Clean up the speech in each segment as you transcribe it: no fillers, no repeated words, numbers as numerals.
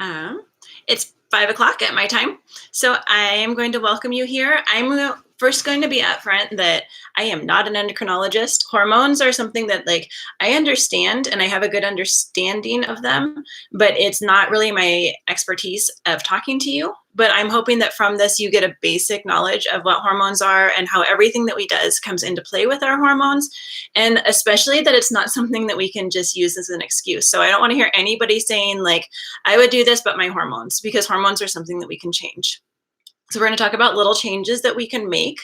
Um, it's 5 o'clock at my time, so I am going to welcome you here. I'm first going to be upfront that I am not an endocrinologist. Hormones are something that I understand and I have a good understanding of them, but it's not really my expertise of talking to you. But I'm hoping that from this you get a basic knowledge of what hormones are and how everything that we does comes into play with our hormones, and especially that it's not something that we can just use as an excuse. So I don't want to hear anybody saying I would do this, but my hormones, because hormones are something that we can change. So we're going to talk about little changes that we can make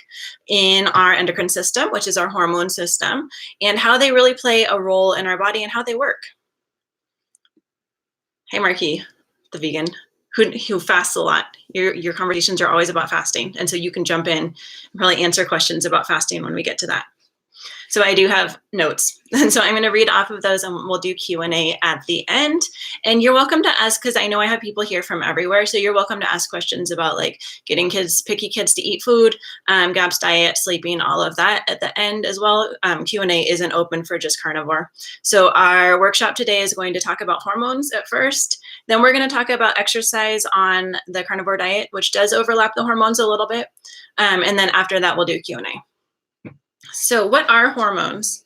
in our endocrine system, which is our hormone system, and how they really play a role in our body and how they work. Hey, Marky, the vegan, who fasts a lot. Your conversations are always about fasting, and so you can jump in and probably answer questions about fasting when we get to that. So I do have notes, and so I'm going to read off of those, and we'll do Q&A at the end. And you're welcome to ask, because I know I have people here from everywhere, so you're welcome to ask questions about getting picky kids to eat food, GAPS diet, sleeping, all of that at the end as well. Q&A isn't open for just carnivore. So our workshop today is going to talk about hormones at first. Then we're going to talk about exercise on the carnivore diet, which does overlap the hormones a little bit. And then after that, we'll do Q&A. So what are hormones?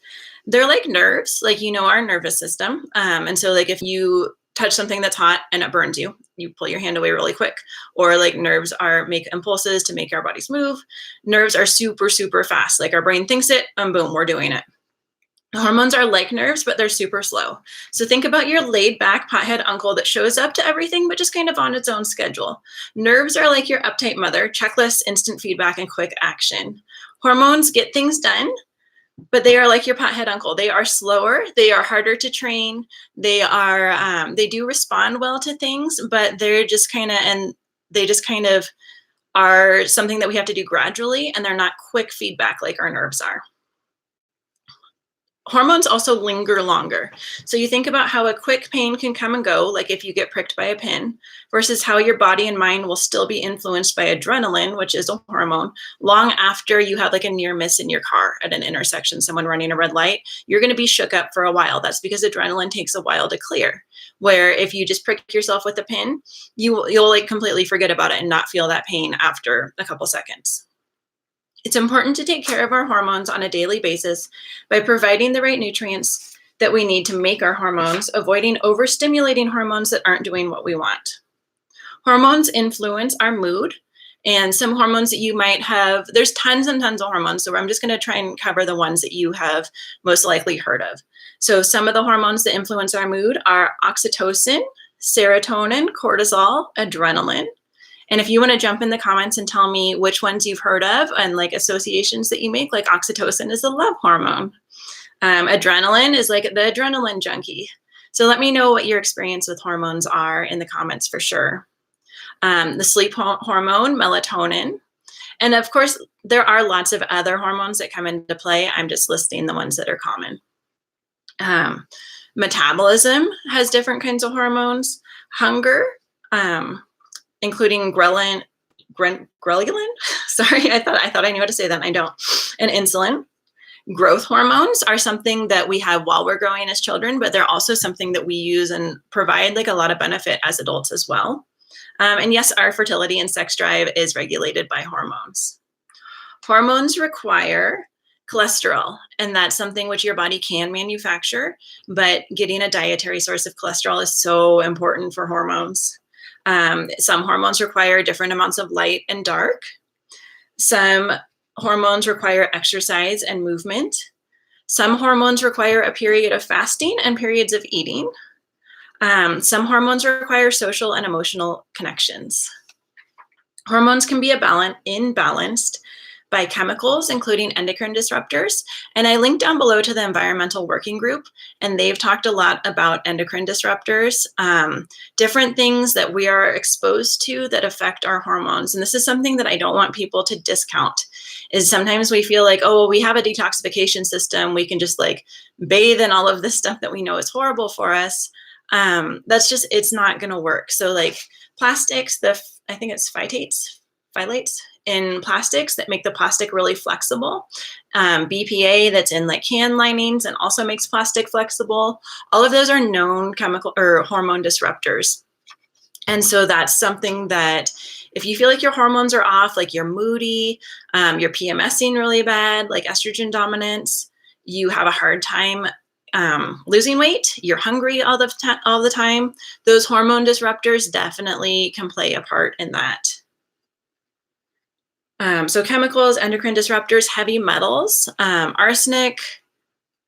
They're like nerves, our nervous system. And so if you touch something that's hot and it burns you, you pull your hand away really quick. Or nerves make impulses to make our bodies move. Nerves are super, super fast. Our brain thinks it and boom, we're doing it. Hormones are like nerves, but they're super slow. So think about your laid back pothead uncle that shows up to everything, but just kind of on its own schedule. Nerves are like your uptight mother, checklists, instant feedback, and quick action. Hormones get things done, but they are like your pothead uncle. They are slower. They are harder to train. They do respond well to things, but they just kind of are something that we have to do gradually, and they're not quick feedback like our nerves are. Hormones also linger longer. So you think about how a quick pain can come and go, like if you get pricked by a pin, versus how your body and mind will still be influenced by adrenaline, which is a hormone, long after you have a near miss in your car at an intersection, someone running a red light, you're going to be shook up for a while. That's because adrenaline takes a while to clear. Where if you just prick yourself with a pin, you'll completely forget about it and not feel that pain after a couple seconds. It's important to take care of our hormones on a daily basis by providing the right nutrients that we need to make our hormones, avoiding overstimulating hormones that aren't doing what we want. Hormones influence our mood, and some hormones that you might have, there's tons and tons of hormones, so I'm just going to try and cover the ones that you have most likely heard of. So some of the hormones that influence our mood are oxytocin, serotonin, cortisol, adrenaline. And if you want to jump in the comments and tell me which ones you've heard of and associations that you make, oxytocin is a love hormone. Adrenaline is the adrenaline junkie. So let me know what your experience with hormones are in the comments for sure. The sleep hormone, melatonin. And of course, there are lots of other hormones that come into play. I'm just listing the ones that are common. Metabolism has different kinds of hormones. Hunger, including ghrelin. Sorry, I thought I knew how to say that, and I don't. And insulin. Growth hormones are something that we have while we're growing as children, but they're also something that we use and provide a lot of benefit as adults as well. And yes, our fertility and sex drive is regulated by hormones. Hormones require cholesterol, and that's something which your body can manufacture, but getting a dietary source of cholesterol is so important for hormones. Some hormones require different amounts of light and dark. Some hormones require exercise and movement. Some hormones require a period of fasting and periods of eating. Some hormones require social and emotional connections. Hormones can be imbalanced by chemicals, including endocrine disruptors. And I linked down below to the environmental working group, and they've talked a lot about endocrine disruptors, different things that we are exposed to that affect our hormones. And this is something that I don't want people to discount, is sometimes we feel oh, we have a detoxification system. We can just bathe in all of this stuff that we know is horrible for us. It's not going to work. So plastics, I think it's phthalates in plastics that make the plastic really flexible. BPA that's in can linings and also makes plastic flexible. All of those are known chemical or hormone disruptors. And so that's something that if you feel like your hormones are off, like you're moody, you're PMSing really bad, like estrogen dominance, you have a hard time losing weight, you're hungry all the time, those hormone disruptors definitely can play a part in that. So chemicals, endocrine disruptors, heavy metals, arsenic,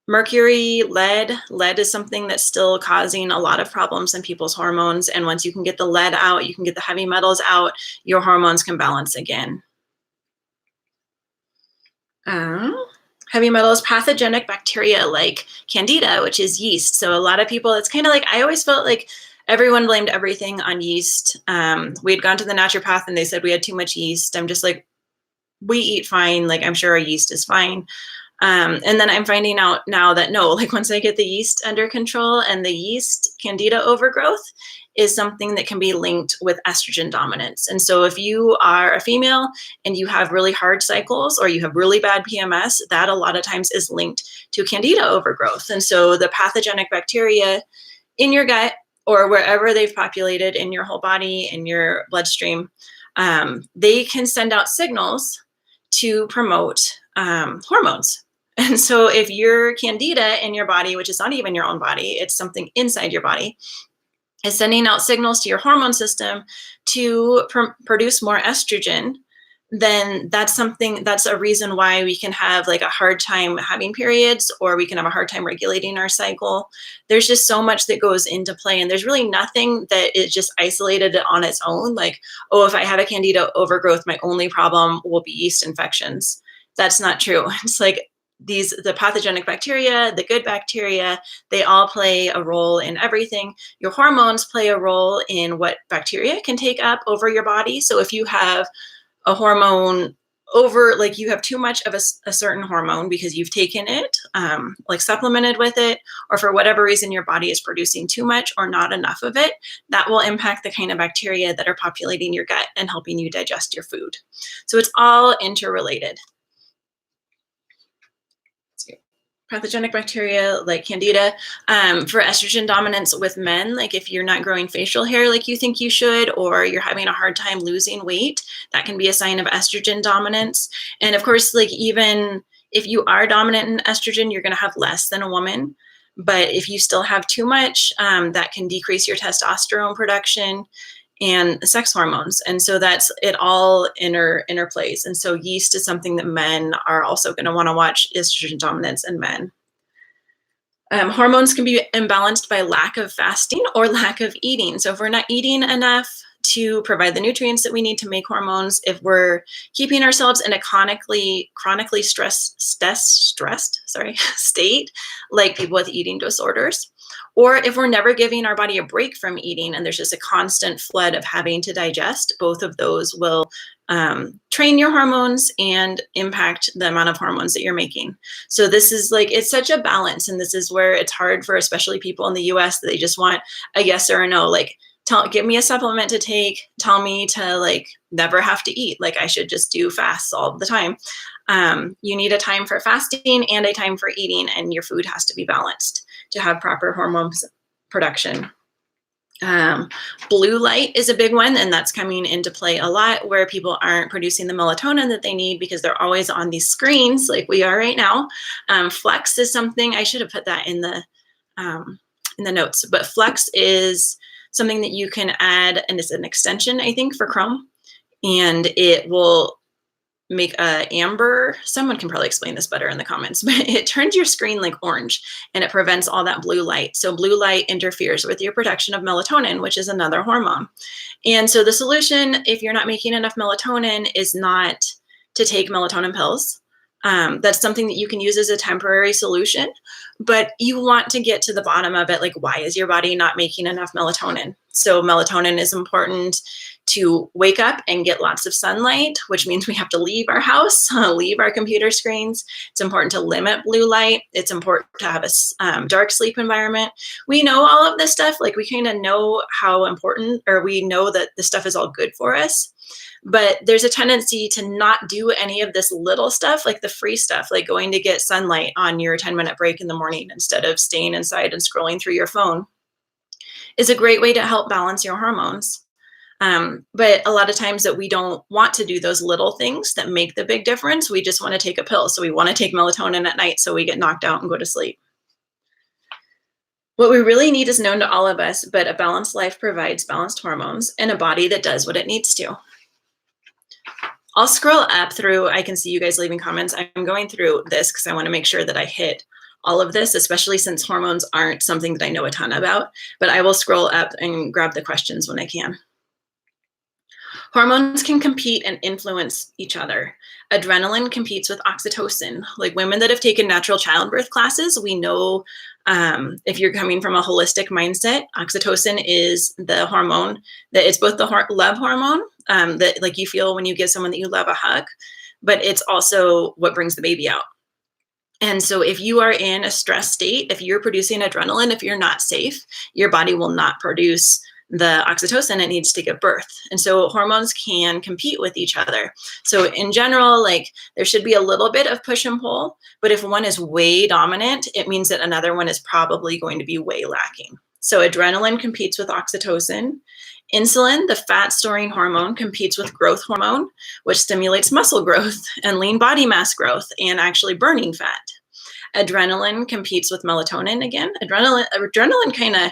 mercury, lead. Lead is something that's still causing a lot of problems in people's hormones. And once you can get the lead out, you can get the heavy metals out, your hormones can balance again. Um, Heavy metals, pathogenic bacteria like candida, which is yeast. So a lot of people, it's kind of like, I always felt like everyone blamed everything on yeast. We had gone to the naturopath and they said we had too much yeast. I'm just like, we eat fine. Like, I'm sure our yeast is fine. And then I'm finding out now that no, like once I get the yeast under control, and the yeast candida overgrowth is something that can be linked with estrogen dominance. And so if you are a female and you have really hard cycles or you have really bad PMS, that a lot of times is linked to candida overgrowth. And so the pathogenic bacteria in your gut or wherever they've populated in your whole body, in your bloodstream, they can send out signals to promote hormones. And so if your candida in your body, which is not even your own body, it's something inside your body, is sending out signals to your hormone system to produce more estrogen, then that's a reason why we can have like a hard time having periods, or we can have a hard time regulating our cycle. There's just so much that goes into play, and there's really nothing that is just isolated on its own. Like, oh, if I have a candida overgrowth, my only problem will be yeast infections. That's not true. It's like the pathogenic bacteria, the good bacteria, they all play a role in everything. Your hormones play a role in what bacteria can take up over your body. So if you have a hormone like you have too much of a certain hormone because you've taken it, like supplemented with it, or for whatever reason your body is producing too much or not enough of it, that will impact the kind of bacteria that are populating your gut and helping you digest your food. So it's all interrelated. Pathogenic bacteria like candida, for estrogen dominance with men, like if you're not growing facial hair like you think you should, or you're having a hard time losing weight, that can be a sign of estrogen dominance. And of course, like even if you are dominant in estrogen, you're going to have less than a woman. But if you still have too much, that can decrease your testosterone production and sex hormones. And so that's it all interplays. And so yeast is something that men are also going to want to watch, estrogen dominance in men. Hormones can be imbalanced by lack of fasting or lack of eating. So if we're not eating enough to provide the nutrients that we need to make hormones, if we're keeping ourselves in a chronically stressed state, like people with eating disorders, or if we're never giving our body a break from eating and there's just a constant flood of having to digest, both of those will train your hormones and impact the amount of hormones that you're making. So this is like, it's such a balance. And this is where it's hard for especially people in the US that they just want a yes or a no, like give me a supplement to take, tell me to like never have to eat, like I should just do fasts all the time. You need a time for fasting and a time for eating, and your food has to be balanced to have proper hormones production. Blue light is a big one, and that's coming into play a lot where people aren't producing the melatonin that they need because they're always on these screens like we are right now. Flex is something, I should have put that in the notes, but Flex is something that you can add, and it's an extension, I think, for Chrome, and it will make a amber, someone can probably explain this better in the comments, but it turns your screen like orange and it prevents all that blue light. So blue light interferes with your production of melatonin, which is another hormone. And so the solution, if you're not making enough melatonin, is not to take melatonin pills. That's something that you can use as a temporary solution, but you want to get to the bottom of it. Like, why is your body not making enough melatonin? So melatonin is important to wake up and get lots of sunlight, which means we have to leave our house, leave our computer screens. It's important to limit blue light. It's important to have a dark sleep environment. We know all of this stuff. Like, we kind of know how important, or we know that this stuff is all good for us. But there's a tendency to not do any of this little stuff, like the free stuff, like going to get sunlight on your 10-minute break in the morning instead of staying inside and scrolling through your phone, is a great way to help balance your hormones. But a lot of times that we don't want to do those little things that make the big difference. We just want to take a pill. So we want to take melatonin at night so we get knocked out and go to sleep. What we really need is known to all of us, but a balanced life provides balanced hormones and a body that does what it needs to. I'll scroll up through, I can see you guys leaving comments. I'm going through this because I want to make sure that I hit all of this, especially since hormones aren't something that I know a ton about, but I will scroll up and grab the questions when I can. Hormones can compete and influence each other. Adrenaline competes with oxytocin. Like women that have taken natural childbirth classes, we know if you're coming from a holistic mindset, oxytocin is the hormone that it's both the love hormone that like you feel when you give someone that you love a hug, but it's also what brings the baby out. And so if you are in a stress state, if you're producing adrenaline, if you're not safe, your body will not produce the oxytocin it needs to give birth. And so hormones can compete with each other. So in general, like there should be a little bit of push and pull, but if one is way dominant, it means that another one is probably going to be way lacking. So adrenaline competes with oxytocin. Insulin, the fat storing hormone, competes with growth hormone, which stimulates muscle growth and lean body mass growth and actually burning fat. Adrenaline competes with melatonin again. Adrenaline kind of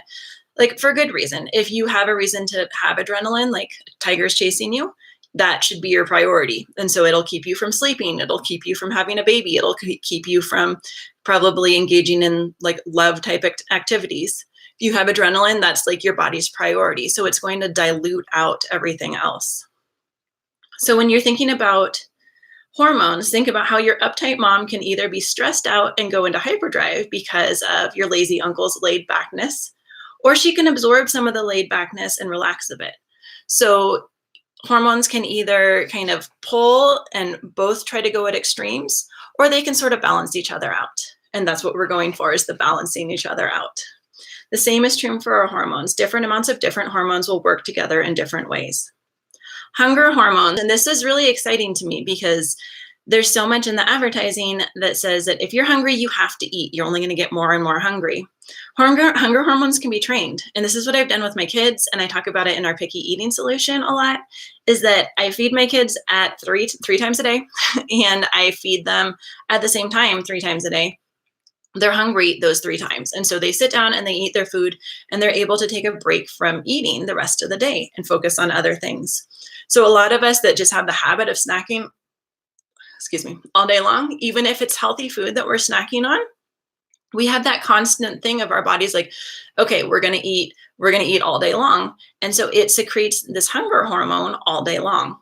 like for good reason. If you have a reason to have adrenaline, like tigers chasing you, that should be your priority. And so it'll keep you from sleeping. It'll keep you from having a baby. It'll keep you from probably engaging in like love type activities. If you have adrenaline, that's like your body's priority. So it's going to dilute out everything else. So when you're thinking about hormones, think about how your uptight mom can either be stressed out and go into hyperdrive because of your lazy uncle's laid backness, or she can absorb some of the laid backness and relax a bit. So hormones can either kind of pull and both try to go at extremes, or they can sort of balance each other out. And that's what we're going for, is the balancing each other out. The same is true for our hormones. Different amounts of different hormones will work together in different ways. Hunger hormones, and this is really exciting to me because there's so much in the advertising that says that if you're hungry, you have to eat. You're only going to get more and more hungry. Hunger hormones can be trained. And this is what I've done with my kids. And I talk about it in our picky eating solution a lot, is that I feed my kids at three times a day, and I feed them at the same time 3 times a day. They're hungry those 3 times. And so they sit down and they eat their food, and they're able to take a break from eating the rest of the day and focus on other things. So a lot of us that just have the habit of snacking, all day long, even if it's healthy food that we're snacking on, we have that constant thing of our bodies like, okay, we're going to eat all day long. And so it secretes this hunger hormone all day long.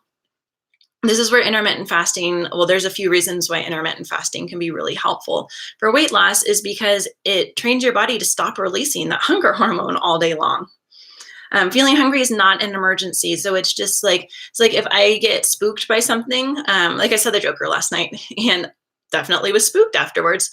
This is where intermittent fasting, well, there's a few reasons why intermittent fasting can be really helpful for weight loss, is because it trains your body to stop releasing that hunger hormone all day long. Feeling hungry is not an emergency. So it's just like, if I get spooked by something, like I saw the Joker last night and definitely was spooked afterwards,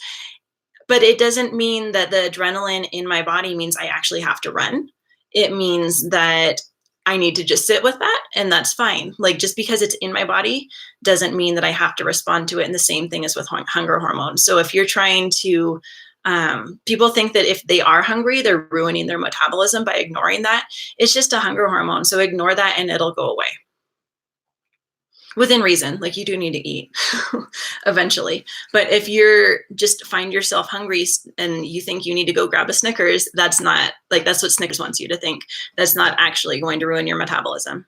but it doesn't mean that the adrenaline in my body means I actually have to run. It means that I need to just sit with that, and that's fine. Like just because it's in my body doesn't mean that I have to respond to it. And the same thing is with hunger hormones. So if you're trying to, people think that if they are hungry, they're ruining their metabolism by ignoring that. It's just a hunger hormone. So ignore that and it'll go away. Within reason, like you do need to eat eventually. But if you're just find yourself hungry and you think you need to go grab a Snickers, that's not like, that's what Snickers wants you to think. That's not actually going to ruin your metabolism.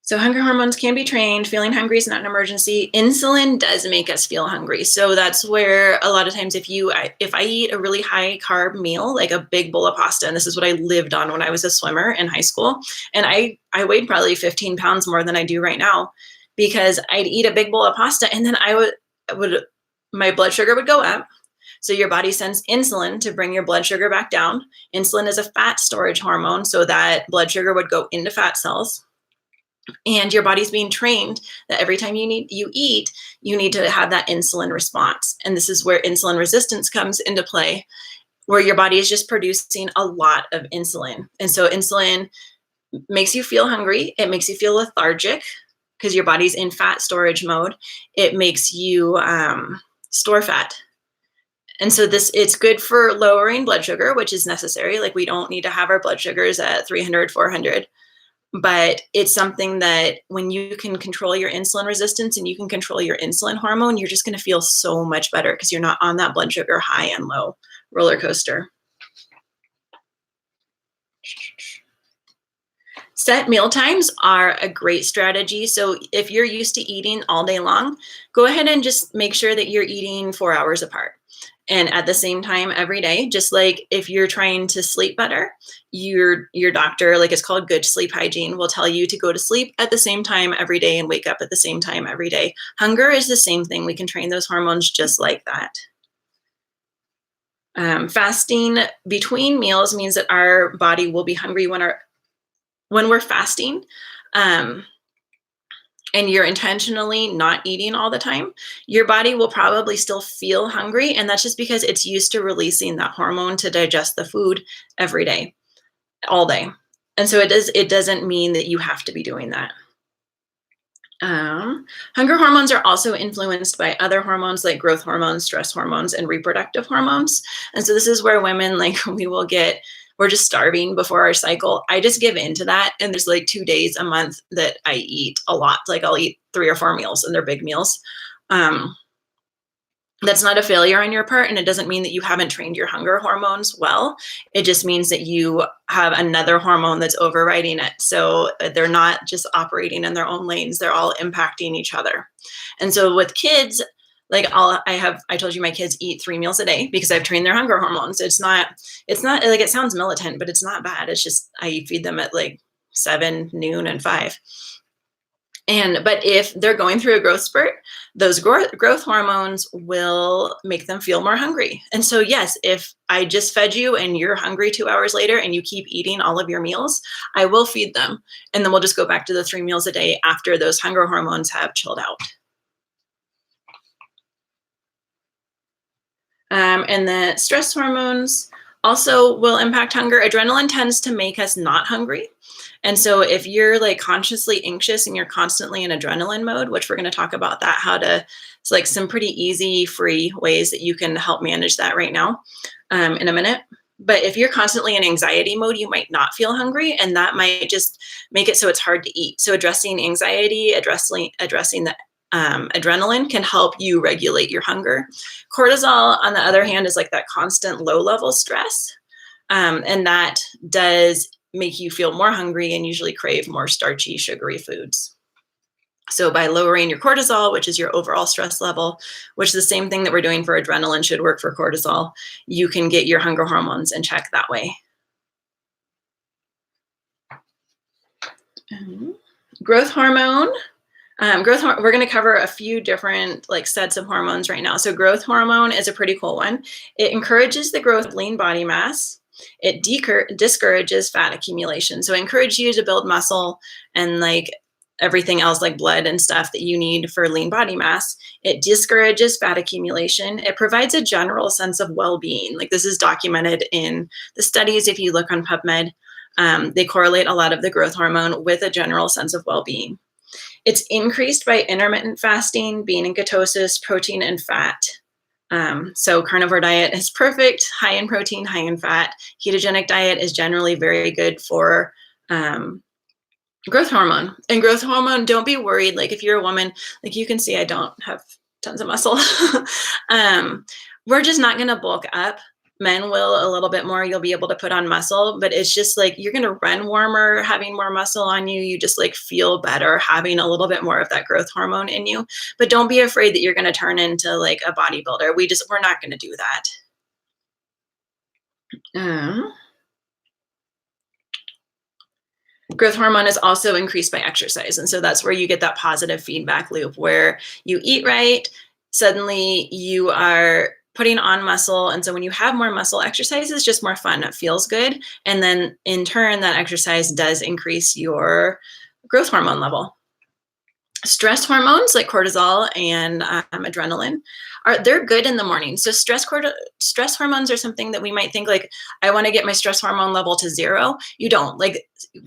So hunger hormones can be trained. Feeling hungry is not an emergency. Insulin does make us feel hungry. So that's where a lot of times if I eat a really high carb meal, like a big bowl of pasta, and this is what I lived on when I was a swimmer in high school, and I weighed probably 15 pounds more than I do right now, because I'd eat a big bowl of pasta and then my blood sugar would go up. So your body sends insulin to bring your blood sugar back down. Insulin is a fat storage hormone, so that blood sugar would go into fat cells. And your body's being trained that every time you eat, you need to have that insulin response. And this is where insulin resistance comes into play, where your body is just producing a lot of insulin. And so insulin makes you feel hungry. It makes you feel lethargic because your body's in fat storage mode. It makes you store fat. And so it's good for lowering blood sugar, which is necessary. Like we don't need to have our blood sugars at 300, 400. But it's something that when you can control your insulin resistance and you can control your insulin hormone, you're just going to feel so much better because you're not on that blood sugar high and low roller coaster. Set meal times are a great strategy. So if you're used to eating all day long, go ahead and just make sure that you're eating 4 hours apart and at the same time every day. Just like if you're trying to sleep better, your doctor, like it's called good sleep hygiene, will tell you to go to sleep at the same time every day and wake up at the same time every day. Hunger is the same thing. We can train those hormones just like that. Fasting between meals means that our body will be hungry when we're fasting, and you're intentionally not eating all the time, your body will probably still feel hungry. And that's just because it's used to releasing that hormone to digest the food every day, all day. And so it doesn't mean that you have to be doing that. Hunger hormones are also influenced by other hormones like growth hormones, stress hormones, and reproductive hormones. And so this is where women, like, we're just starving before our cycle. I just give in to that. And there's like 2 days a month that I eat a lot. Like I'll eat 3 or 4 meals and they're big meals. That's not a failure on your part. And it doesn't mean that you haven't trained your hunger hormones well. It just means that you have another hormone that's overriding it. So they're not just operating in their own lanes. They're all impacting each other. And so with kids, like I told you my kids eat 3 meals a day because I've trained their hunger hormones. It's not like, it sounds militant, but it's not bad. It's just, I feed them at like 7, noon, and 5. But if they're going through a growth spurt, those growth hormones will make them feel more hungry. And so, yes, if I just fed you and you're hungry 2 hours later and you keep eating all of your meals, I will feed them. And then we'll just go back to the 3 meals a day after those hunger hormones have chilled out. And the stress hormones also will impact hunger. Adrenaline tends to make us not hungry. And so if you're like consciously anxious and you're constantly in adrenaline mode, which we're going to talk about it's like some pretty easy, free ways that you can help manage that right now in a minute. But if you're constantly in anxiety mode, you might not feel hungry, and that might just make it so it's hard to eat. So addressing anxiety, addressing the adrenaline can help you regulate your hunger. Cortisol, on the other hand, is like that constant low level stress. And that does make you feel more hungry and usually crave more starchy, sugary foods. So by lowering your cortisol, which is your overall stress level, which is the same thing that we're doing for adrenaline should work for cortisol, you can get your hunger hormones in check that way. Growth hormone. We're going to cover a few different sets of hormones right now. So growth hormone is a pretty cool one. It encourages the growth of lean body mass. It discourages fat accumulation. So it encourages you to build muscle and everything else like blood and stuff that you need for lean body mass. It discourages fat accumulation. It provides a general sense of well-being. This is documented in the studies. If you look on PubMed, they correlate a lot of the growth hormone with a general sense of well-being. It's increased by intermittent fasting, being in ketosis, protein, and fat. So carnivore diet is perfect, high in protein, high in fat. Ketogenic diet is generally very good for growth hormone. And growth hormone, don't be worried. If you're a woman, you can see I don't have tons of muscle. We're just not going to bulk up. Men will a little bit more. You'll be able to put on muscle, but it's just you're going to run warmer, having more muscle on you. You just feel better having a little bit more of that growth hormone in you. But don't be afraid that you're going to turn into a bodybuilder. We're not going to do that. Growth hormone is also increased by exercise. And so that's where you get that positive feedback loop where you eat right, suddenly you are putting on muscle. And so when you have more muscle, exercise is just more fun. It feels good. And then in turn, that exercise does increase your growth hormone level. Stress hormones like cortisol and adrenaline they're good in the morning. So stress hormones are something that we might think I want to get my stress hormone level to 0. You don't.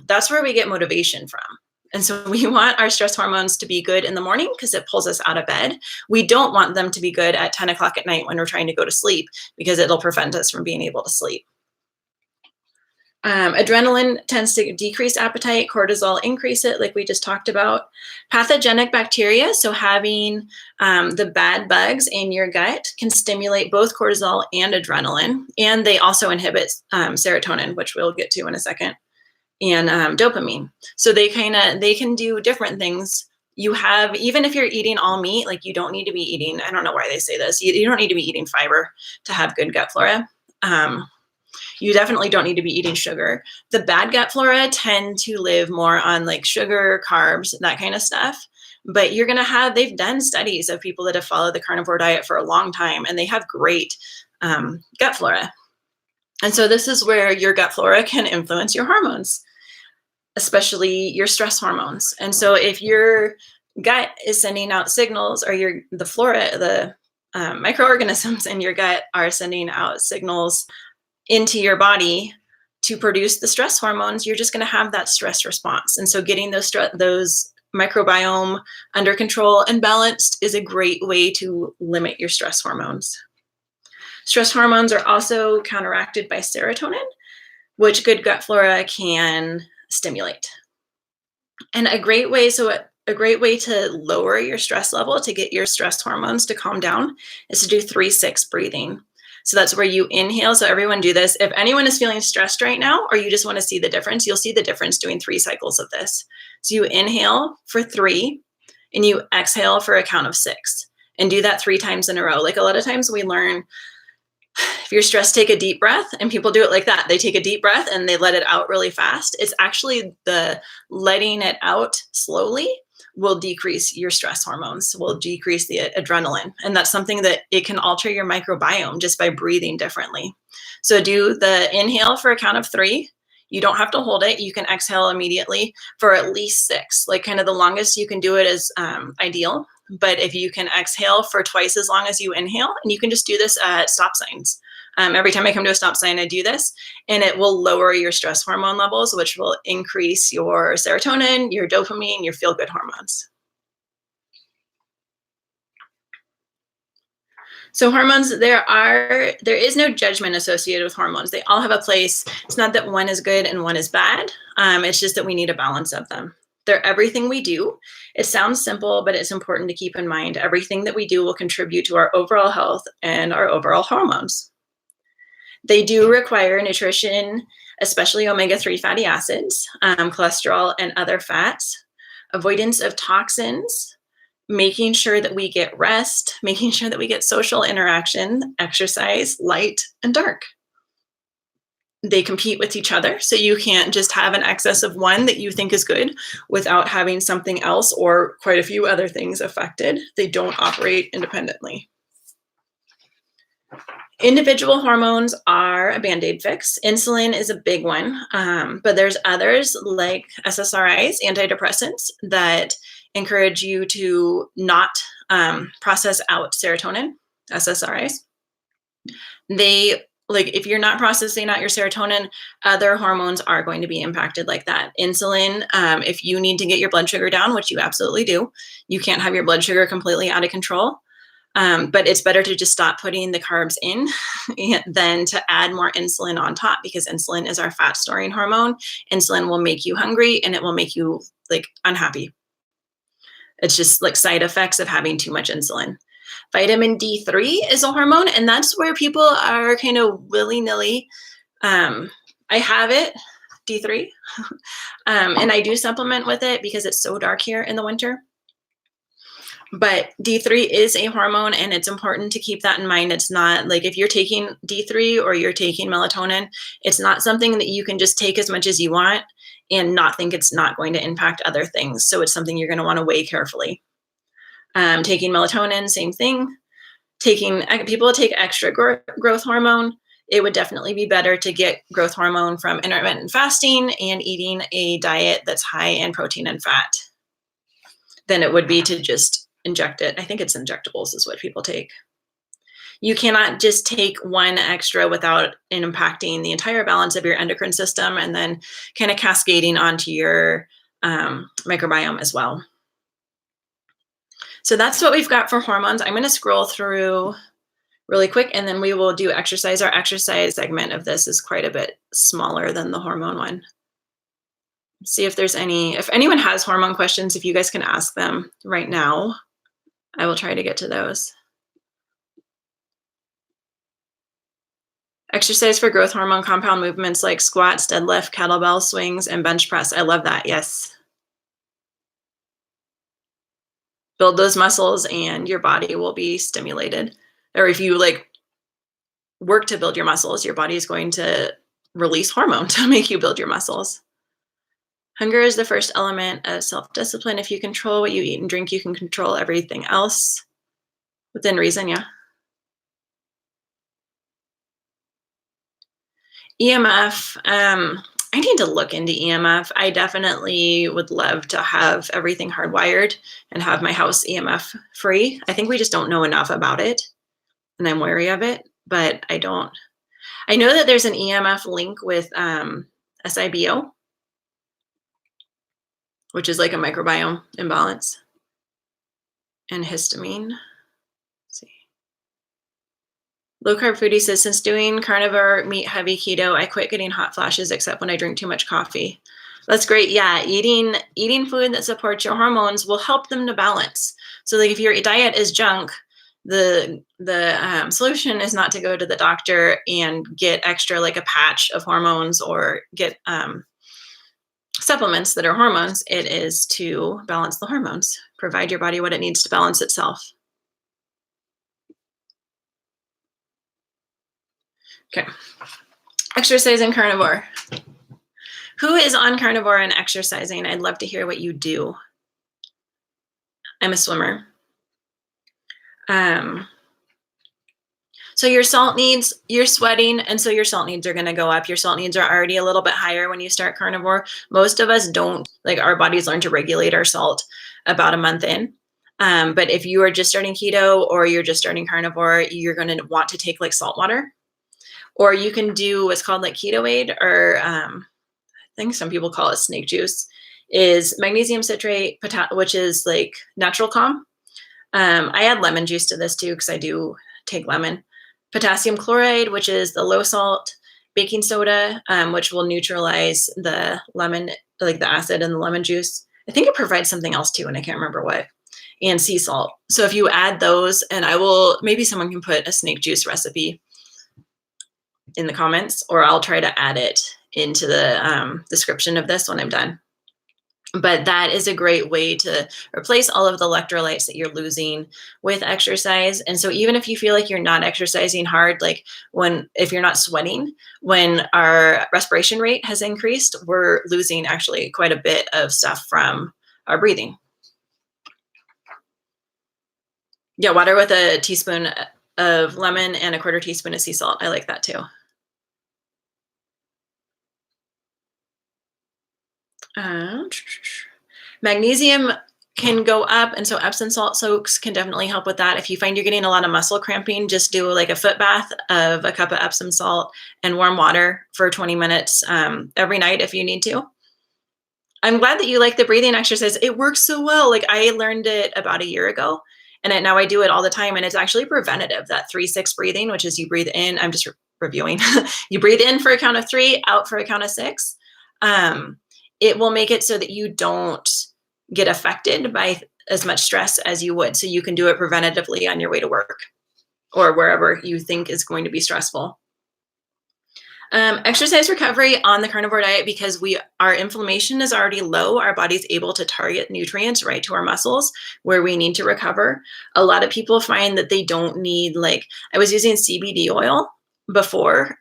That's where we get motivation from. And so we want our stress hormones to be good in the morning because it pulls us out of bed. We don't want them to be good at 10 o'clock at night when we're trying to go to sleep because it'll prevent us from being able to sleep. Adrenaline tends to decrease appetite, cortisol increase it, like we just talked about. Pathogenic bacteria, so having the bad bugs in your gut can stimulate both cortisol and adrenaline, and they also inhibit serotonin, which we'll get to in a second, and dopamine. So they can do different things. You have, even if you're eating all meat, like you don't need to be eating, I don't know why they say this, you don't need to be eating fiber to have good gut flora. You definitely don't need to be eating sugar. The bad gut flora tend to live more on like sugar, carbs, that kind of stuff. But they've done studies of people that have followed the carnivore diet for a long time, and they have great gut flora. And so this is where your gut flora can influence your hormones, especially your stress hormones. And so if your gut is sending out signals, or the microorganisms in your gut are sending out signals into your body to produce the stress hormones, you're just going to have that stress response. And so getting those microbiome under control and balanced is a great way to limit your stress hormones. Stress hormones are also counteracted by serotonin, which good gut flora can stimulate. And a great way to lower your stress level, to get your stress hormones to calm down, is to do 3-6 breathing. So that's where you inhale. So everyone do this. If anyone is feeling stressed right now, or you just want to see the difference, you'll see the difference doing 3 cycles of this. So you inhale for 3 and you exhale for a count of 6, and do that 3 times in a row. Like a lot of times we learn, if you're stressed, take a deep breath, and people do it like that. They take a deep breath and they let it out really fast. It's actually the letting it out slowly will decrease your stress hormones, will decrease the adrenaline. And that's something that it can alter your microbiome just by breathing differently. So do the inhale for a count of 3. You don't have to hold it. You can exhale immediately for at least 6. Like kind of the longest you can do it is ideal. But if you can exhale for twice as long as you inhale, and you can just do this at stop signs. Every time I come to a stop sign, I do this, and it will lower your stress hormone levels, which will increase your serotonin, your dopamine, your feel-good hormones. So hormones, there is no judgment associated with hormones. They all have a place. It's not that one is good and one is bad. It's just that we need a balance of them. They're everything we do. It sounds simple, but it's important to keep in mind everything that we do will contribute to our overall health and our overall hormones. They do require nutrition, especially omega-3 fatty acids, cholesterol, and other fats, avoidance of toxins, making sure that we get rest, making sure that we get social interaction, exercise, light, and dark. They compete with each other, so you can't just have an excess of one that you think is good without having something else or quite a few other things affected. They don't operate independently. Individual hormones are a Band-Aid fix. Insulin is a big one, but there's others like SSRIs, antidepressants, that encourage you to not process out serotonin, SSRIs. If you're not processing out your serotonin, other hormones are going to be impacted like that. Insulin, if you need to get your blood sugar down, which you absolutely do, you can't have your blood sugar completely out of control. But it's better to just stop putting the carbs in than to add more insulin on top, because insulin is our fat storing hormone. Insulin will make you hungry and it will make you unhappy. It's just like side effects of having too much insulin. Vitamin D3 is a hormone, and that's where people are kind of willy-nilly. I have it, D3, and I do supplement with it because it's so dark here in the winter. But D3 is a hormone, and it's important to keep that in mind. It's not like if you're taking D3 or you're taking melatonin, it's not something that you can just take as much as you want and not think it's not going to impact other things. So it's something you're going to want to weigh carefully. Taking melatonin, same thing. People that take extra growth hormone, it would definitely be better to get growth hormone from intermittent fasting and eating a diet that's high in protein and fat than it would be to just inject it. I think it's injectables is what people take. You cannot just take one extra without impacting the entire balance of your endocrine system and then kind of cascading onto your microbiome as well. So that's what we've got for hormones. I'm going to scroll through really quick, and then we will do exercise. Our exercise segment of this is quite a bit smaller than the hormone one. See if there's if anyone has hormone questions, if you guys can ask them right now, I will try to get to those. Exercise for growth hormone compound movements like squats, deadlift, kettlebell swings, and bench press. I love that. Yes. Build those muscles and your body will be stimulated. Or if you like work to build your muscles, your body is going to release hormone to make you build your muscles. Hunger is the first element of self-discipline. If you control what you eat and drink, you can control everything else within reason. Yeah. EMF. I need to look into EMF. I definitely would love to have everything hardwired and have my house EMF free. I think we just don't know enough about it, and I'm wary of it, but I don't. I know that there's an EMF link with SIBO, which is like a microbiome imbalance, and histamine. Let's see. Low carb foodie says, since doing carnivore, meat heavy keto, I quit getting hot flashes except when I drink too much coffee. That's great. Yeah, eating food that supports your hormones will help them to balance. So like if your diet is junk, the solution is not to go to the doctor and get extra like a patch of hormones or get supplements that are hormones. It is to balance the hormones, provide your body what it needs to balance itself. Okay. Exercise and carnivore. Who is on carnivore and exercising? I'd love to hear what you do. I'm a swimmer. So your salt needs, you're sweating, and so your salt needs are going to go up. Your salt needs are already a little bit higher when you start carnivore. Most of us don't, like our bodies learn to regulate our salt about a month in. But if you are just starting keto or you're just starting carnivore, you're going to want to take like salt water. Or you can do what's called like keto aid, or I think some people call it snake juice, is magnesium citrate, which is like natural calm. I add lemon juice to this too because I do take lemon. Potassium chloride, which is the low salt, baking soda, which will neutralize the lemon, like the acid in the lemon juice. I think it provides something else too, and I can't remember what. And sea salt. So if you add those, and maybe someone can put a snake juice recipe in the comments, or I'll try to add it into the description of this when I'm done. But that is a great way to replace all of the electrolytes that you're losing with exercise. And so even if you feel like you're not exercising hard, like if you're not sweating, when our respiration rate has increased, we're losing actually quite a bit of stuff from our breathing. Yeah, water with a teaspoon of lemon and a quarter teaspoon of sea salt. I like that too. Magnesium can go up, and so Epsom salt soaks can definitely help with that. If you find you're getting a lot of muscle cramping, just do like a foot bath of a cup of Epsom salt and warm water for 20 minutes every night if you need to. I'm glad that you like the breathing exercise. It works so well. Like I learned it about a year ago, and now I do it all the time, and it's actually preventative. That 3-6 breathing, which is you breathe in. I'm just reviewing. You breathe in for a count of 3, out for a count of 6. It will make it so that you don't get affected by as much stress as you would. So you can do it preventatively on your way to work or wherever you think is going to be stressful. Exercise recovery on the carnivore diet, because our inflammation is already low. Our body's able to target nutrients right to our muscles where we need to recover. A lot of people find that they don't need, like I was using CBD oil before,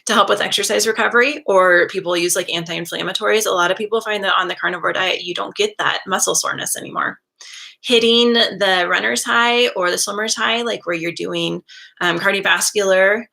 to help with exercise recovery, or people use like anti-inflammatories. A lot of people find that on the carnivore diet, you don't get that muscle soreness anymore. Hitting the runner's high or the swimmer's high, like where you're doing cardiovascular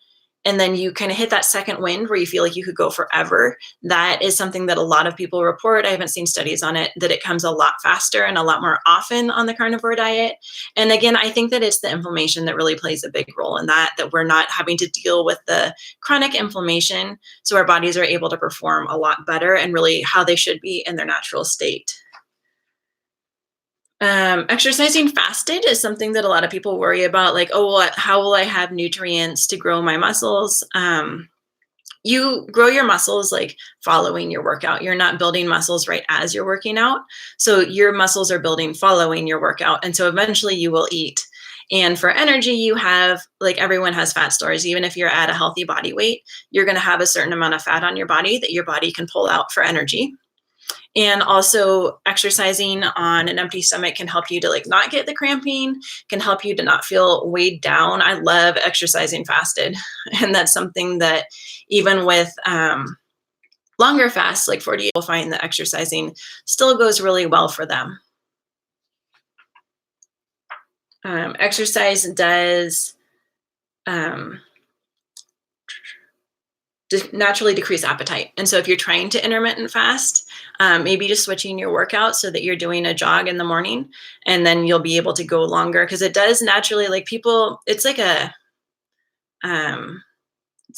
and then you kind of hit that second wind where you feel like you could go forever. That is something that a lot of people report. I haven't seen studies on it, that it comes a lot faster and a lot more often on the carnivore diet. And again, I think that it's the inflammation that really plays a big role in that, that we're not having to deal with the chronic inflammation. So our bodies are able to perform a lot better and really how they should be in their natural state. Exercising fasted is something that a lot of people worry about, like, oh, how will I have nutrients to grow my muscles? You grow your muscles like following your workout. You're not building muscles right as you're working out. So your muscles are building following your workout. And so eventually you will eat. And for energy, you have, like, everyone has fat stores. Even if you're at a healthy body weight, you're going to have a certain amount of fat on your body that your body can pull out for energy. And also exercising on an empty stomach can help you to like not get the cramping, can help you to not feel weighed down. I love exercising fasted. And that's something that even with longer fasts, like 40, you'll find that exercising still goes really well for them. Exercise does naturally decrease appetite. And so if you're trying to intermittent fast, maybe just switching your workout so that you're doing a jog in the morning, and then you'll be able to go longer, because it does naturally, like, people, it's like a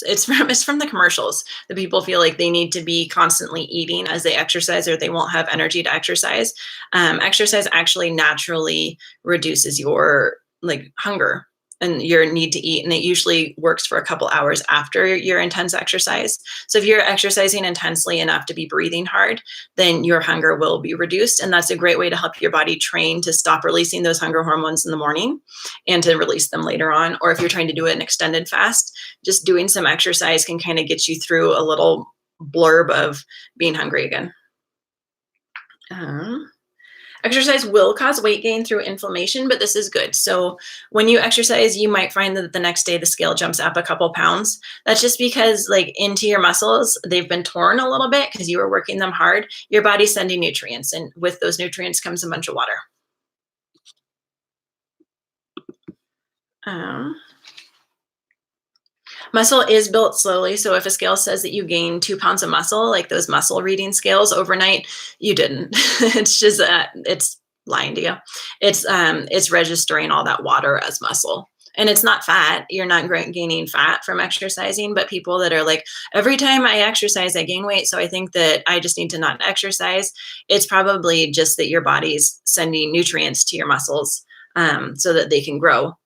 it's from the commercials that people feel like they need to be constantly eating as they exercise or they won't have energy to exercise. Exercise actually naturally reduces your like hunger and your need to eat, and it usually works for a couple hours after your intense exercise. So if you're exercising intensely enough to be breathing hard, then your hunger will be reduced, and that's a great way to help your body train to stop releasing those hunger hormones in the morning and to release them later on. Or if you're trying to do an extended fast, just doing some exercise can kind of get you through a little blurb of being hungry again. Exercise will cause weight gain through inflammation, but this is good. So when you exercise, you might find that the next day the scale jumps up a couple pounds. That's just because, like, into your muscles, they've been torn a little bit because you were working them hard. Your body's sending nutrients, and with those nutrients comes a bunch of water. Muscle is built slowly. So if a scale says that you gain 2 pounds of muscle, like those muscle reading scales overnight, you didn't. It's just it's lying to you. It's registering all that water as muscle. And it's not fat. You're not gaining fat from exercising. But people that are like, every time I exercise, I gain weight, so I think that I just need to not exercise. It's probably just that your body's sending nutrients to your muscles so that they can grow.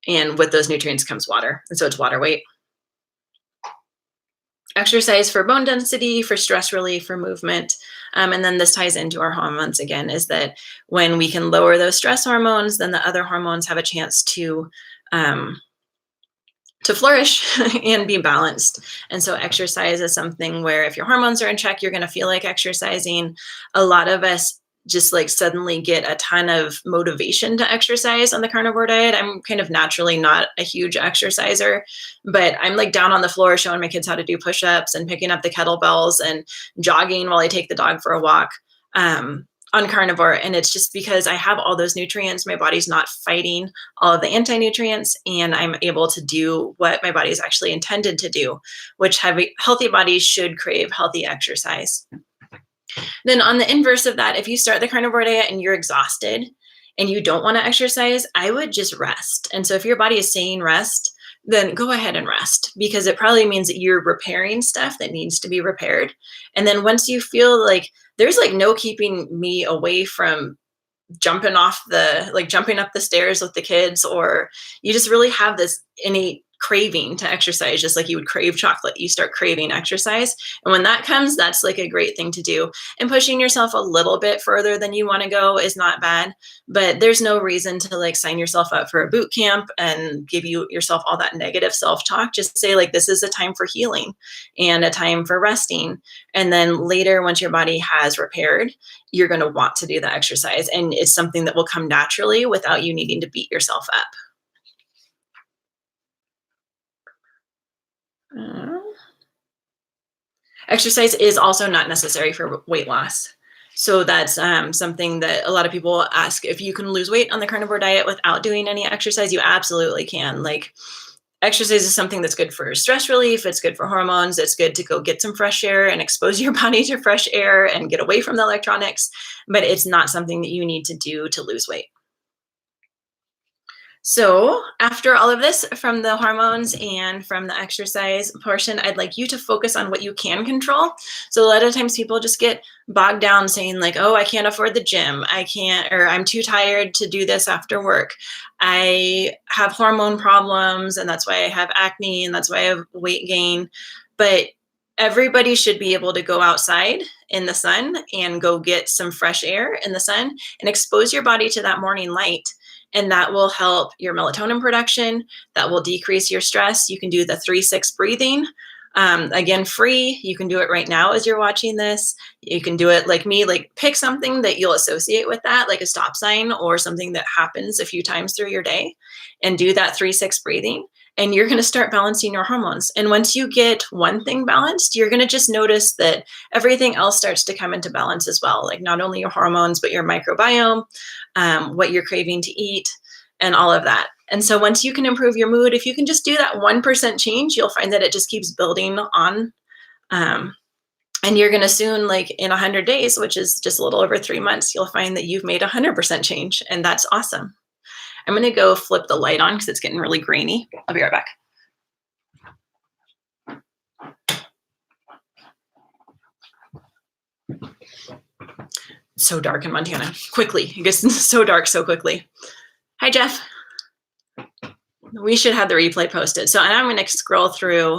And with those nutrients comes water. And so it's water weight. Exercise for bone density, for stress relief, for movement. And then this ties into our hormones again, is that when we can lower those stress hormones, then the other hormones have a chance to flourish and be balanced. And so exercise is something where if your hormones are in check, you're going to feel like exercising. A lot of us just like suddenly get a ton of motivation to exercise on the carnivore diet. I'm kind of naturally not a huge exerciser, but I'm like down on the floor showing my kids how to do push-ups and picking up the kettlebells and jogging while I take the dog for a walk on carnivore. And it's just because I have all those nutrients. My body's not fighting all of the anti-nutrients, and I'm able to do what my body is actually intended to do, which healthy bodies should crave healthy exercise. Then on the inverse of that, if you start the carnivore diet and you're exhausted and you don't want to exercise, I would just rest. And so if your body is saying rest, then go ahead and rest, because it probably means that you're repairing stuff that needs to be repaired. And then once you feel like there's like no keeping me away from jumping up the stairs with the kids, or you just really have this innate craving to exercise, just like you would crave chocolate, you start craving exercise. And when that comes, that's like a great thing to do. And pushing yourself a little bit further than you want to go is not bad, but there's no reason to like sign yourself up for a boot camp and give yourself all that negative self-talk. Just say like, this is a time for healing and a time for resting. And then later, once your body has repaired, you're going to want to do the exercise. And it's something that will come naturally without you needing to beat yourself up. Exercise is also not necessary for weight loss. So that's something that a lot of people ask. If you can lose weight on the carnivore diet without doing any exercise, you absolutely can. Like, exercise is something that's good for stress relief. It's good for hormones. It's good to go get some fresh air and expose your body to fresh air and get away from the electronics. But it's not something that you need to do to lose weight. So, after all of this, from the hormones and from the exercise portion, I'd like you to focus on what you can control. So, a lot of times people just get bogged down saying, like, oh, I can't afford the gym. I can't, or I'm too tired to do this after work. I have hormone problems, and that's why I have acne, and that's why I have weight gain. But everybody should be able to go outside in the sun and go get some fresh air in the sun and expose your body to that morning light, and that will help your melatonin production. That will decrease your stress. You can do the 3-6 breathing. Again, free. You can do it right now as you're watching this. You can do it like me, like pick something that you'll associate with that, like a stop sign or something that happens a few times through your day, and do that 3-6 breathing. And you're going to start balancing your hormones. And once you get one thing balanced, you're going to just notice that everything else starts to come into balance as well. Like not only your hormones, but your microbiome, what you're craving to eat, and all of that. And so once you can improve your mood, if you can just do that 1% change, you'll find that it just keeps building on. And you're going to soon, like in 100 days, which is just a little over 3 months, you'll find that you've made 100% change. And that's awesome. I'm going to go flip the light on because it's getting really grainy. I'll be right back. It's so dark in Montana. Quickly. It gets so dark so quickly. Hi, Jeff. We should have the replay posted. So I'm going to scroll through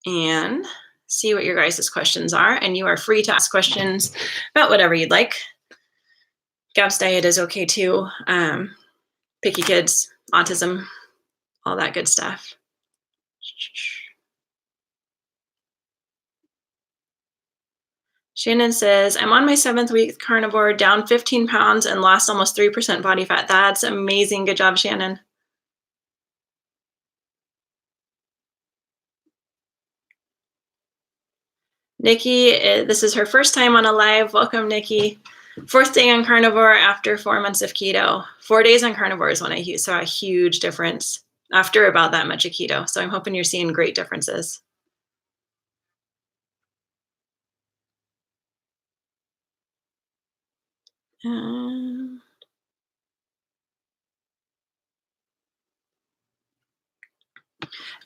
and see what your guys' questions are. And you are free to ask questions about whatever you'd like. Gab's diet is okay too. Picky kids, autism, all that good stuff. Shannon says, I'm on my 7th week carnivore, down 15 pounds and lost almost 3% body fat. That's amazing. Good job, Shannon. Nikki, this is her first time on a live. Welcome, Nikki. 4th day on carnivore after 4 months of keto. 4 days on carnivore is when I saw a huge difference after about that much of keto. So I'm hoping you're seeing great differences.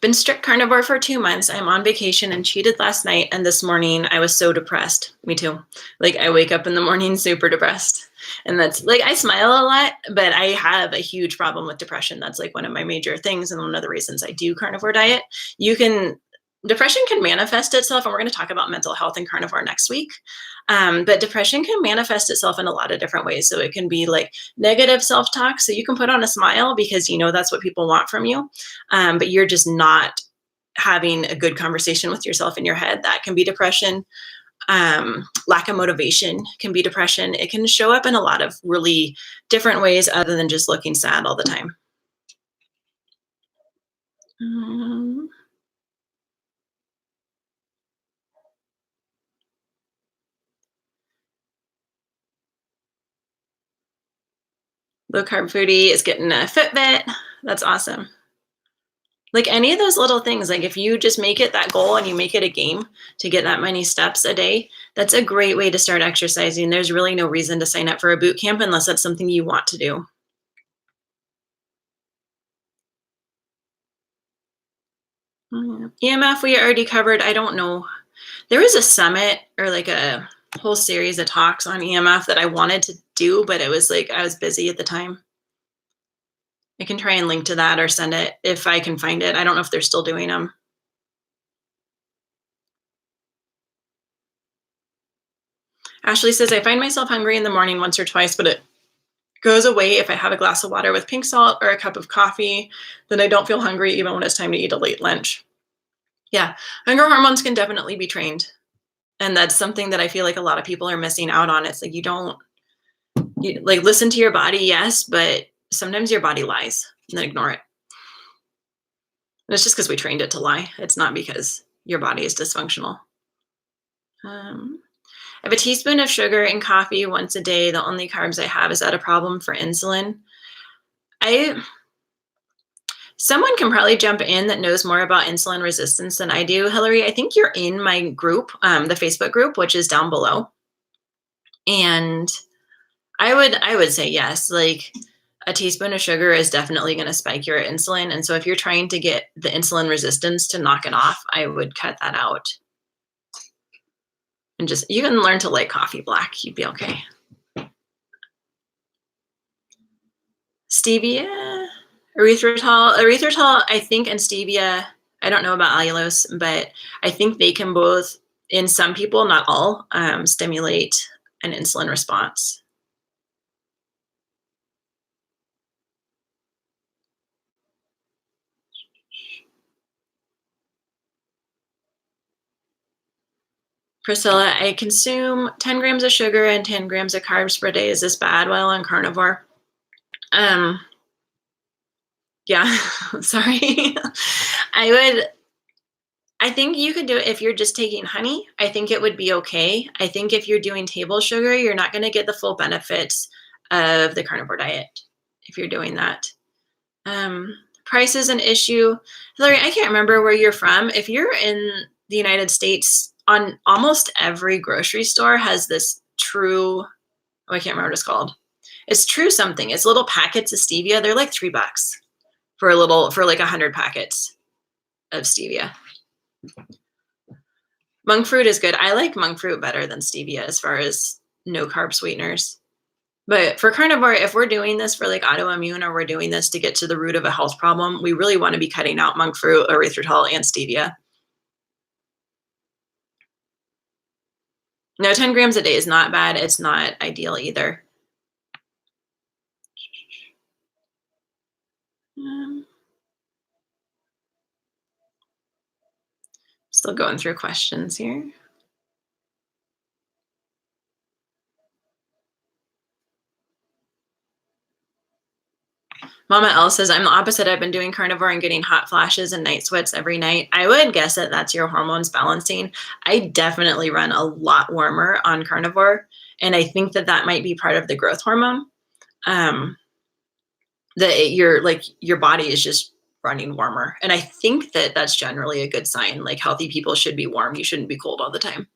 Been strict carnivore for 2 months. I'm on vacation and cheated last night. And this morning I was so depressed. Me too. Like I wake up in the morning super depressed. And that's like, I smile a lot, but I have a huge problem with depression. That's like one of my major things. And one of the reasons I do carnivore diet. Depression can manifest itself. And we're going to talk about mental health and carnivore next week. But depression can manifest itself in a lot of different ways. So it can be like negative self-talk. So you can put on a smile because you know that's what people want from you. But you're just not having a good conversation with yourself in your head. That can be depression. Lack of motivation can be depression. It can show up in a lot of really different ways other than just looking sad all the time. Low carb foodie is getting a Fitbit. That's awesome. Like any of those little things, like if you just make it that goal and you make it a game to get that many steps a day, that's a great way to start exercising. There's really no reason to sign up for a boot camp unless that's something you want to do. EMF we already covered. I don't know. There was a summit or like a whole series of talks on EMF that I wanted to do, but it was like I was busy at the time. I can try and link to that or send it if I can find it. I don't know if they're still doing them. Ashley says, I find myself hungry in the morning once or twice, but it goes away if I have a glass of water with pink salt or a cup of coffee. Then I don't feel hungry even when it's time to eat a late lunch. Yeah, hunger hormones can definitely be trained. And that's something that I feel like a lot of people are missing out on. It's like you like listen to your body, yes, but sometimes your body lies and then ignore it. And it's just because we trained it to lie. It's not because your body is dysfunctional. I have a teaspoon of sugar in coffee once a day. The only carbs I have. Is that a problem for insulin? Someone can probably jump in that knows more about insulin resistance than I do. Hillary, I think you're in my group, the Facebook group, which is down below. And I would say yes. Like a teaspoon of sugar is definitely going to spike your insulin. And so if you're trying to get the insulin resistance to knock it off, I would cut that out. And just, you can learn to like coffee black. You'd be okay. Stevia, erythritol, I think, and stevia, I don't know about allulose, but I think they can both, in some people, not all, stimulate an insulin response. Priscilla, I consume 10 grams of sugar and 10 grams of carbs per day. Is this bad while on carnivore? Yeah, sorry. I think you could do it if you're just taking honey. I think it would be okay. I think if you're doing table sugar, you're not going to get the full benefits of the carnivore diet if you're doing that. Price is an issue. Hillary, I can't remember where you're from. If you're in the United States, on almost every grocery store has this true, I can't remember what it's called. It's true something. It's little packets of stevia. They're like $3 for like 100 packets of stevia. Monk fruit is good. I like monk fruit better than stevia as far as no carb sweeteners. But for carnivore, if we're doing this for like autoimmune or we're doing this to get to the root of a health problem, we really want to be cutting out monk fruit, erythritol, and stevia. No, 10 grams a day is not bad. It's not ideal either. Still going through questions here. Mama L says, I'm the opposite. I've been doing carnivore and getting hot flashes and night sweats every night. I would guess that that's your hormones balancing. I definitely run a lot warmer on carnivore. And I think that that might be part of the growth hormone. That your body is just running warmer. And I think that that's generally a good sign. Like healthy people should be warm. You shouldn't be cold all the time.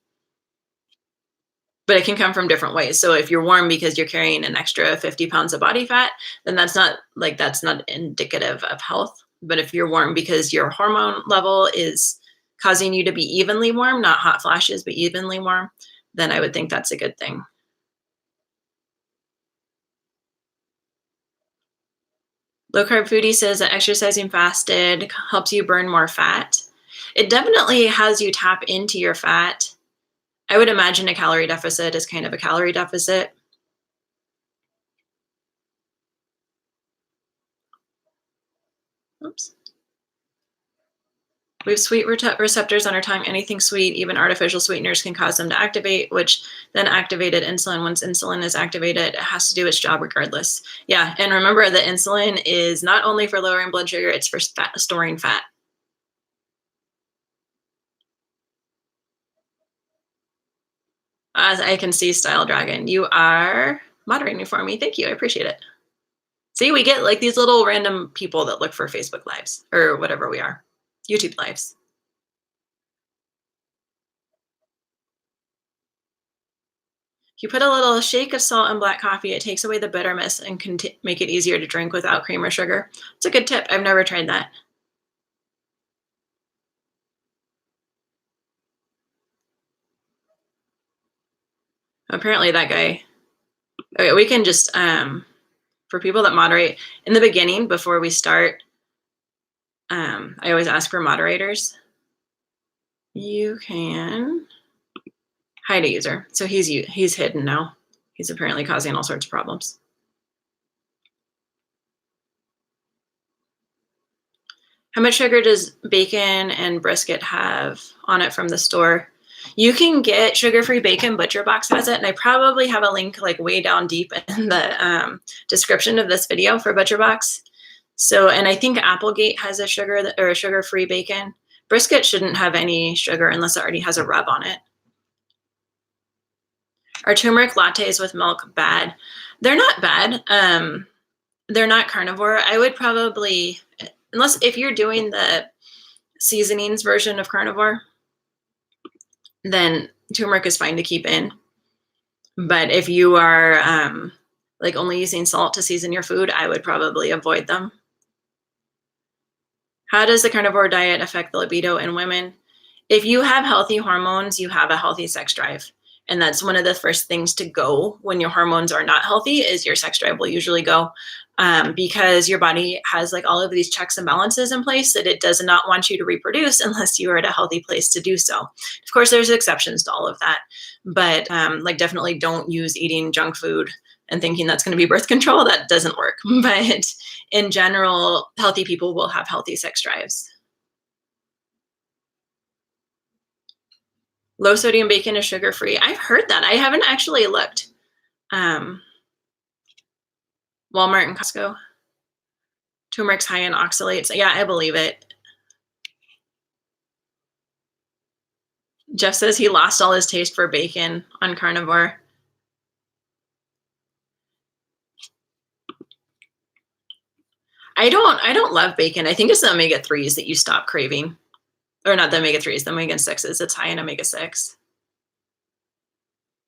But it can come from different ways. So if you're warm because you're carrying an extra 50 pounds of body fat, then that's not indicative of health. But if you're warm because your hormone level is causing you to be evenly warm, not hot flashes, but evenly warm, then I would think that's a good thing. Low carb foodie says that exercising fasted helps you burn more fat. It definitely has you tap into your fat. I would imagine a calorie deficit is kind of a calorie deficit. Oops. We have sweet receptors on our tongue. Anything sweet, even artificial sweeteners, can cause them to activate, which then activated insulin. Once insulin is activated, it has to do its job regardless. Yeah, and remember that insulin is not only for lowering blood sugar, it's for storing fat. As I can see, Style Dragon, you are moderating for me. Thank you. I appreciate it. See, we get like these little random people that look for Facebook Lives or whatever we are, YouTube Lives. If you put a little shake of salt in black coffee, it takes away the bitterness and can make it easier to drink without cream or sugar. It's a good tip. I've never tried that. Apparently that guy, okay, we can just, for people that moderate, in the beginning, before we start, I always ask for moderators. You can hide a user. So he's hidden now. He's apparently causing all sorts of problems. How much sugar does bacon and brisket have on it from the store? You can get sugar-free bacon. Butcher Box has it, and I probably have a link like way down deep in the description of this video for Butcher Box. So, and I think Applegate has a sugar-free bacon. Brisket shouldn't have any sugar unless it already has a rub on it. Are turmeric lattes with milk bad? They're not bad. They're not carnivore. I would probably, unless if you're doing the seasonings version of carnivore, then turmeric is fine to keep in. But if you are like only using salt to season your food, I would probably avoid them. How does the carnivore diet affect the libido in women? If you have healthy hormones, you have a healthy sex drive. And that's one of the first things to go when your hormones are not healthy is your sex drive will usually go because your body has like all of these checks and balances in place that it does not want you to reproduce unless you are at a healthy place to do so. Of course, there's exceptions to all of that, but like definitely don't use eating junk food and thinking that's going to be birth control. That doesn't work. But in general, healthy people will have healthy sex drives. Low sodium bacon is sugar free. I've heard that. I haven't actually looked. Um, Walmart and Costco. Turmeric's high in oxalates. Yeah, I believe it. Jeff says he lost all his taste for bacon on carnivore. I don't love bacon. I think it's the omega-3s that you stop craving. Or not the omega-3s, the omega-6s. It's high in omega-6.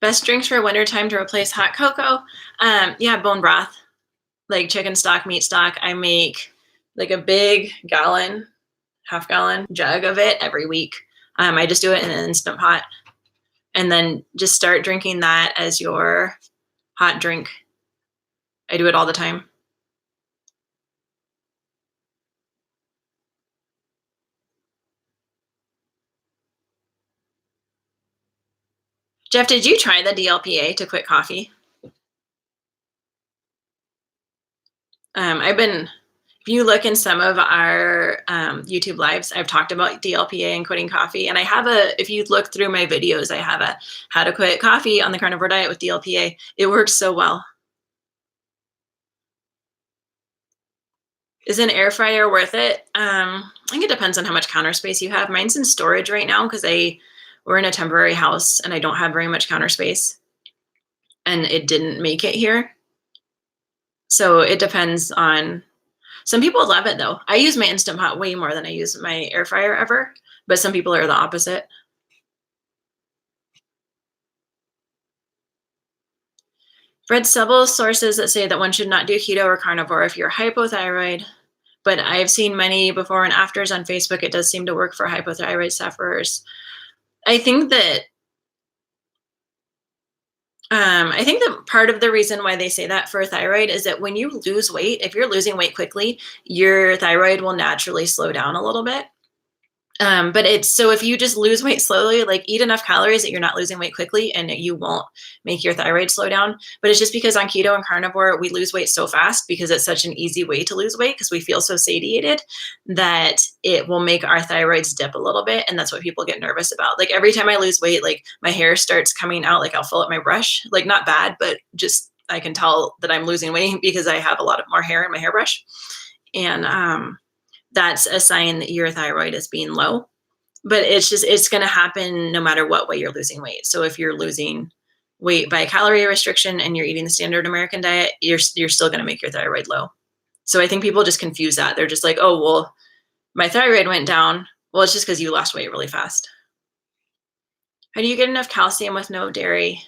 Best drinks for wintertime to replace hot cocoa? Yeah, bone broth. Like chicken stock, meat stock. I make like a big gallon, half gallon jug of it every week. I just do it in an Instant Pot. And then just start drinking that as your hot drink. I do it all the time. Jeff, did you try the DLPA to quit coffee? If you look in some of our YouTube lives, I've talked about DLPA and quitting coffee. And if you look through my videos, I have a how to quit coffee on the carnivore diet with DLPA. It works so well. Is an air fryer worth it? I think it depends on how much counter space you have. Mine's in storage right now because we're in a temporary house and I don't have very much counter space. And it didn't make it here. So it depends on, some people love it though. I use my Instant Pot way more than I use my air fryer ever, but some people are the opposite. Read several sources that say that one should not do keto or carnivore if you're hypothyroid, but I've seen many before and afters on Facebook. It does seem to work for hypothyroid sufferers. I think that part of the reason why they say that for thyroid is that when you lose weight, if you're losing weight quickly, your thyroid will naturally slow down a little bit. But so if you just lose weight slowly, like eat enough calories that you're not losing weight quickly and you won't make your thyroid slow down. But it's just because on keto and carnivore, we lose weight so fast because it's such an easy way to lose weight because we feel so satiated that it will make our thyroids dip a little bit. And that's what people get nervous about. Like every time I lose weight, like my hair starts coming out, like I'll fill up my brush, like not bad, but just I can tell that I'm losing weight because I have a lot of more hair in my hairbrush. And that's a sign that your thyroid is being low. But it's going to happen no matter what way you're losing weight. So if you're losing weight by calorie restriction and you're eating the standard American diet, you're still going to make your thyroid low. So I think people just confuse that. They're just like, oh, well, my thyroid went down. Well, it's just because you lost weight really fast. How do you get enough calcium with no dairy?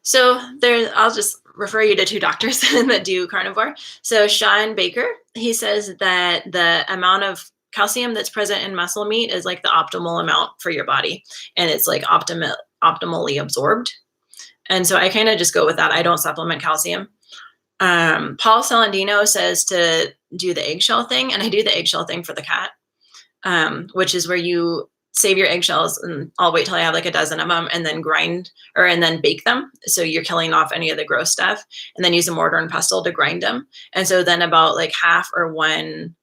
So I'll just refer you to two doctors that do carnivore. So Sean Baker, he says that the amount of calcium that's present in muscle meat is like the optimal amount for your body. And it's like optimally absorbed. And so I kind of just go with that. I don't supplement calcium. Paul Salandino says to do the eggshell thing. And I do the eggshell thing for the cat, which is where you save your eggshells and I'll wait till I have like a dozen of them and then and then bake them. So you're killing off any of the gross stuff and then use a mortar and pestle to grind them. And so then about like half or one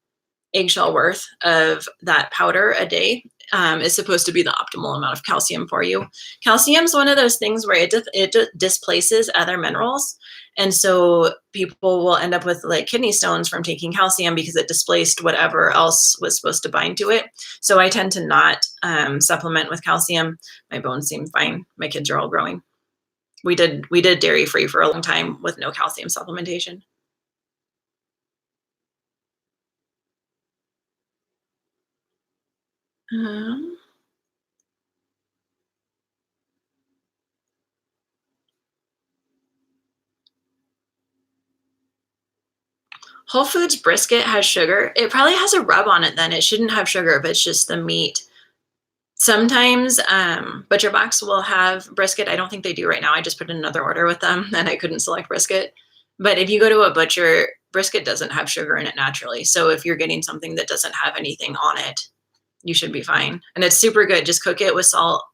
eggshell worth of that powder a day is supposed to be the optimal amount of calcium for you. Calcium is one of those things where it displaces other minerals. And so people will end up with like kidney stones from taking calcium because it displaced whatever else was supposed to bind to it. So I tend to not supplement with calcium. My bones seem fine. My kids are all growing. We did dairy free for a long time with no calcium supplementation. Um, Whole Foods brisket has sugar. It probably has a rub on it then. It shouldn't have sugar if it's just the meat. Sometimes Butcher Box will have brisket. I don't think they do right now. I just put in another order with them and I couldn't select brisket. But if you go to a butcher, brisket doesn't have sugar in it naturally. So if you're getting something that doesn't have anything on it, you should be fine. And it's super good. Just cook it with salt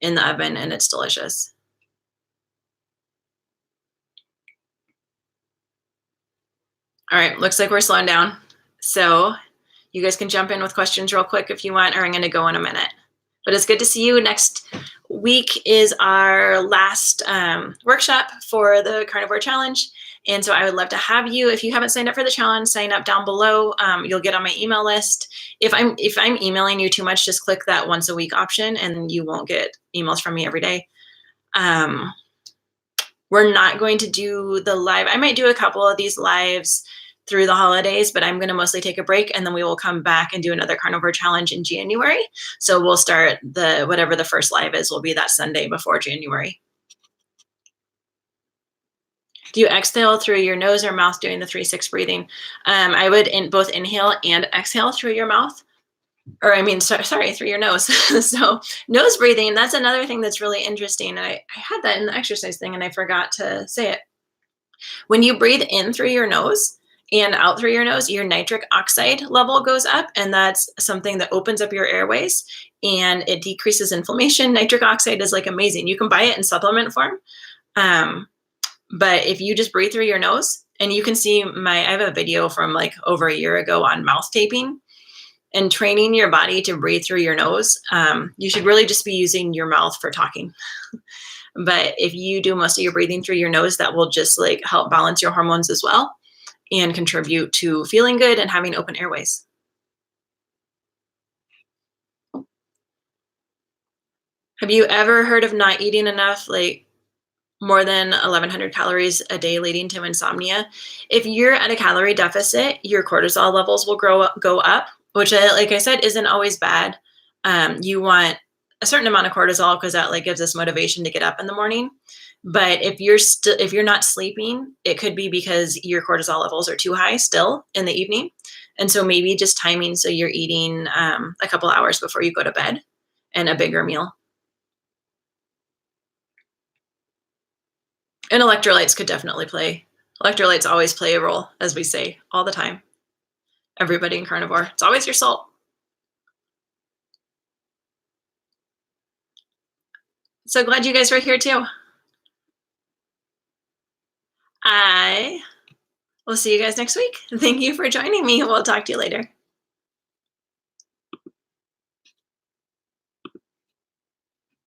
in the oven and it's delicious. All right, looks like we're slowing down. So you guys can jump in with questions real quick if you want, or I'm going to go in a minute. But it's good to see you. Next week is our last workshop for the Carnivore Challenge. And so I would love to have you. If you haven't signed up for the challenge, sign up down below. You'll get on my email list. If I'm emailing you too much, just click that once a week option and you won't get emails from me every day. We're not going to do the live. I might do a couple of these lives through the holidays, but I'm going to mostly take a break and then we will come back and do another Carnivore Challenge in January. So we'll start whatever the first live is will be that Sunday before January. Do you exhale through your nose or mouth doing the 3-6 breathing? I would both inhale and exhale through your mouth. Or I mean, sorry, through your nose. So nose breathing, that's another thing that's really interesting. And I had that in the exercise thing and I forgot to say it. When you breathe in through your nose and out through your nose, your nitric oxide level goes up. And that's something that opens up your airways and it decreases inflammation. Nitric oxide is like amazing. You can buy it in supplement form. But if you just breathe through your nose, and you can see I have a video from like over a year ago on mouth taping and training your body to breathe through your nose. You should really just be using your mouth for talking. But if you do most of your breathing through your nose, that will just like help balance your hormones as well and contribute to feeling good and having open airways. Have you ever heard of not eating enough, like more than 1,100 calories a day leading to insomnia? If you're at a calorie deficit, your cortisol levels will go up, which, like I said, isn't always bad. You want a certain amount of cortisol because that like gives us motivation to get up in the morning. But if you're not sleeping, it could be because your cortisol levels are too high still in the evening. And so maybe just timing so you're eating a couple hours before you go to bed and a bigger meal. And electrolytes could definitely play. Electrolytes always play a role, as we say all the time. Everybody in carnivore, it's always your salt. So glad you guys were here too. I will see you guys next week. Thank you for joining me. We'll talk to you later.